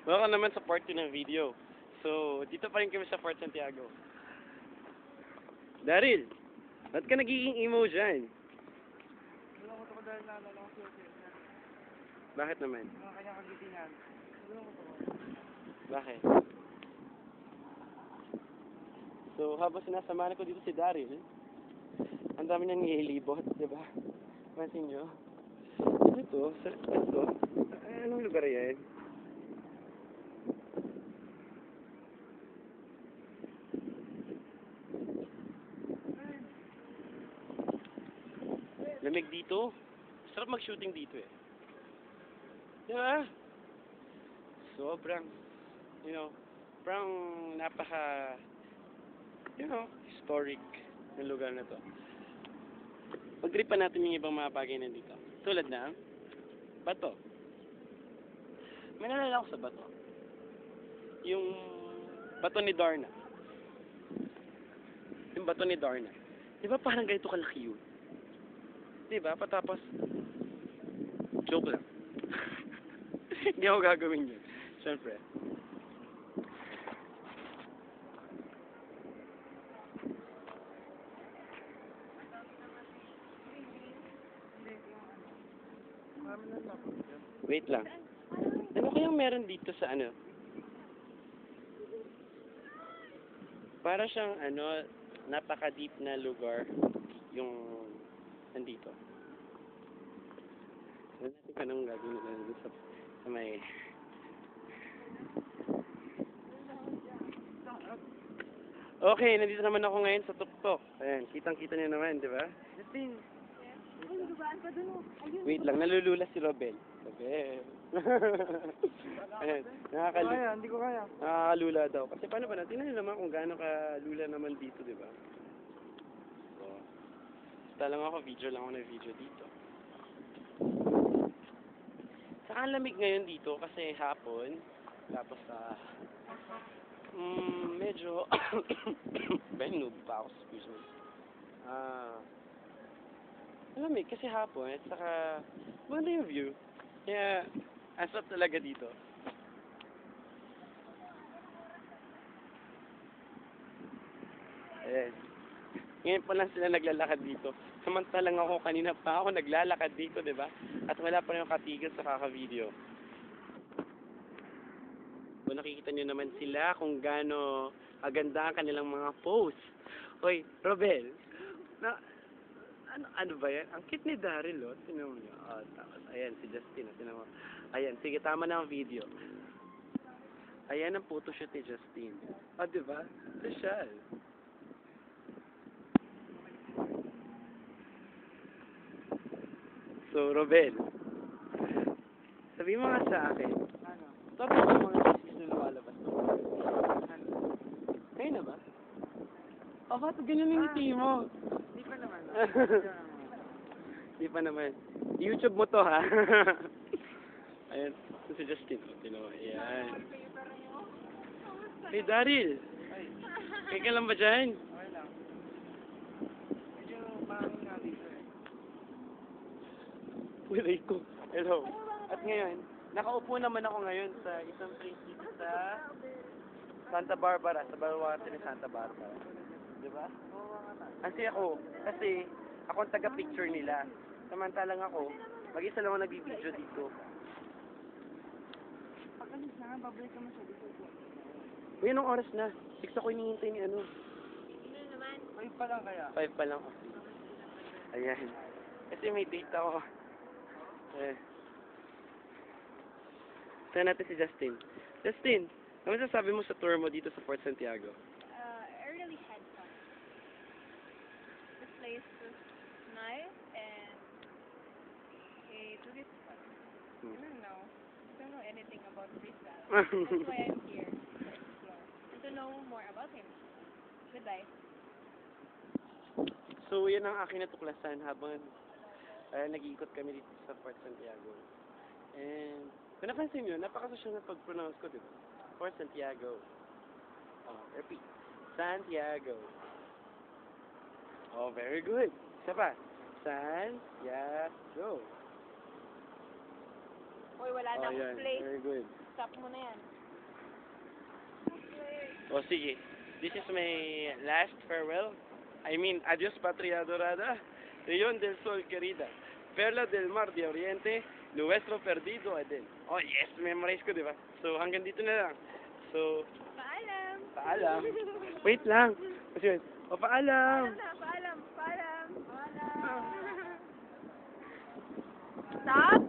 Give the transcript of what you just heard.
Welcome naman sa part 2 ng video. So, dito pa rin kami sa Fort Santiago. Daryl, ba't ka nagiging emo dyan? Nalungkot ako dahil naalala ko si Jose. Bakit naman? Mga kanyang kagitingan. Nalungkot ako. Bakit? So, habang sinasamahan ko dito si Daryl, ang dami nang nililibot, di ba? Pansin nyo? Ito, anong lugar yan? Lamig dito. Sarap mag-shooting dito eh. Di ba? Sobrang, parang napaka, historic ng lugar na to. Pag-tripan natin yung ibang mga bagay na dito. Tulad na, bato. May nalala ko sa bato. Yung bato ni Darna. Yung bato ni Darna. Di ba parang ganito kalaki yun? Di ba? Patapos, joke lang. Hindi ako gagawin yun. Siyempre. Wait lang. Ano kayang meron dito sa ano? Para siyang napaka-deep na lugar yung nandito. Ano natin kung anong gagawin na sa may... Okay, nandito naman ako ngayon sa tuktok. Ayan, kitang-kita niyo naman, di ba? Justin! Ay, nagubaan pa dun. Ayun. Wait lang, nalulula si Robel. Robel. Ayan, Kaya, hindi ko kaya. nakakalula daw. Kasi paano ba natin? Tingnan niyo naman kung gaano kalula naman dito, di ba? So, lang ako, video lang ako ng video dito. Saka ang lamig ngayon dito kasi hapon. Tapos medyo noob pa ako, excuse me. Lamig kasi hapon at saka maganda yung view. Kaya asap talaga dito. Ayan. Ngayon pa lang sila naglalakad dito. Samantalang ako kanina pa ako naglalakad dito, di ba? At wala pa rin yung katigil sa kaka-video. So, nakikita nyo naman sila kung gaano aganda ang kanilang mga pose. Hoy, Robel, ano ba yan? Ang cute ni Daryl, oh. Tinan mo niya. Oh, tapos, ayan, si Justin, tinan mo. Ayan, sige, tama na ang video. Ayan ang photoshoot ni Justin. Ah, di ba? Social. So, Robel, sabihin mo nga sa akin, Ano? tapos yung mga thesis na lumalabas to. Ano? Ngayon na ba? Oh, ba't ganyan yung ngiti mo? Hindi pa naman. Di pa naman. YouTube mo to, ha? Ayan, si Justin. O, tino, ayan. Hey, Daryl! Ay, Kaya ka lang ba dyan? okay lang. Medyo pangin nga dito eh. Uy, ko. Hello. At ngayon, nakaupo naman ako ngayon sa isang place dito sa Santa Barbara, sa baluarte ni Santa Barbara. Di ba? Oo, nga na. Kasi ako ang taga-picture nila. Samantalang ako, mag-isa lang ako nag-video dito. Pag alis na nga, babalik ka mo siya dito. Uy, anong oras na? 6 ako hinihintay ni ano. Ay, pa lang kaya. 5 pa lang ako. Ayan. Kasi may date ako. Eh. Saan natin si Justin? Justin, ano masasabi mo sa tour mo dito sa Fort Santiago? I really had fun. The place was nice and a tourist spot. I don't know anything about Rizal. That's why I'm here to explore and to know more about him. Goodbye. So, yan ang aking natuklasan habang nag-iikot kami dito sa Fort Santiago. And, kung napansin nyo, napakasosyal na pag-pronounce ko, diba? Fort Santiago. Oh, repeat. Santiago. Oh, very good. Isa pa. Santiago. Uy, wala na Oh, akong yan. place. Very good. Stop mo na yan. O sige, this is my last farewell. I mean, adios patria adorada, Rion del Sol querida, Perla del Mar de Oriente, nuestro perdido Aden. Oh yes, memorize ko, di ba? So, hanggang dito na lang. So, Paalam! paalam. Wait lang. Kasi, o paalam. Paalam! Paalam! Stop!